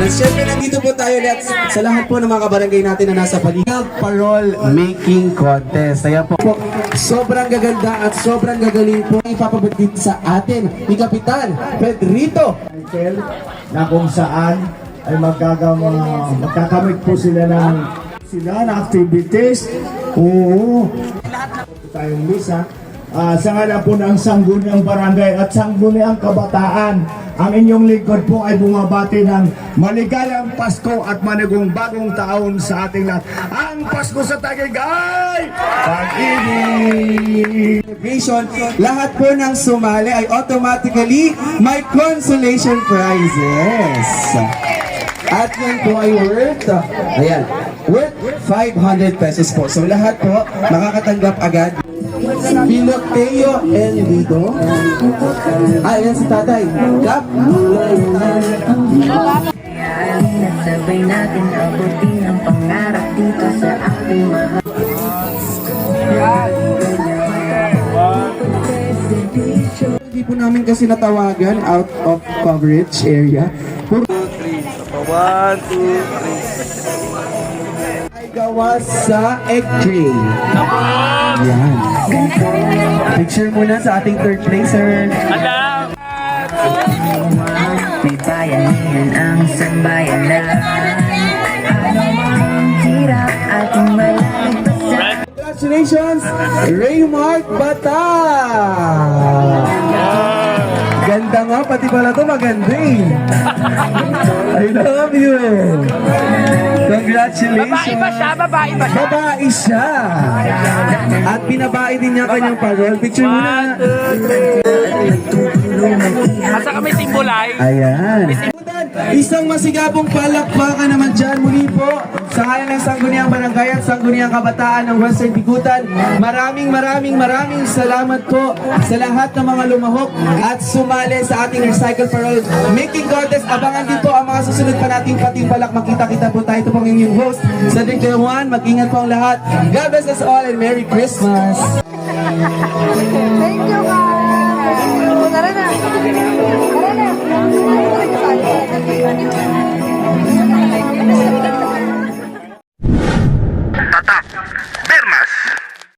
At syempre, nandito po tayo ulit sa lahat po ng mga kabarangay natin na nasa paligid. Parol Making Contest. Kaya po, sobrang gaganda at sobrang gagaling po ipapabagdit sa atin ni Kapitan Pedrito Michael, na kung saan ay magkakamit po sila ng activities. Oo. Tayong misa. Sa ngalan po ng Sangguniang Barangay at Sangguniang Kabataan, ang inyong lingkod po ay bumabati ng maligayang Pasko at manigong bagong taon sa ating lahat. Ang Pasko sa Taguigay! Pag-ibig! Lahat po ng sumali ay automatically may consolation prizes. At yan po ay worth 500 pesos po. So lahat po makakatanggap agad. Piloteo Enrido. Ayan si tatay. Kap. Sabay natin abutin ang pangarap dito sa ating mahal. Hindi po namin kasi natawagan out of coverage area. Puro 1, 2, 3. ay gawa sa egg tray. Yan. Picture muna sa ating third placer. May bayanihan ang sambayanan. Ano mang hirap ating malagpasan. Congratulations, Raymark Bata! Ganda nga, pati pala to maganda eh. I love you. Congratulations. Babae ba siya? Babae ba siya? Babae siya. At binabae din niya kanyang parol. Picture mo na. Asa kami simbolay? Ayan. Isang masigabong palakpakan naman dyan muli po sa ngalan ng Sangguniang Barangay at Sangguniang Kabataan ng Western Bigutan. Maraming salamat po sa lahat ng mga lumahok at sumali sa ating Recycle Parol Making Contest. Abangan din po ang mga susunod pa nating patimpalak. Makita-kita po tayo. Ito pong inyong host sa Declare 1. Mag-ingat po ang lahat. God bless us all and Merry Christmas! Thank you, guys! Tara na!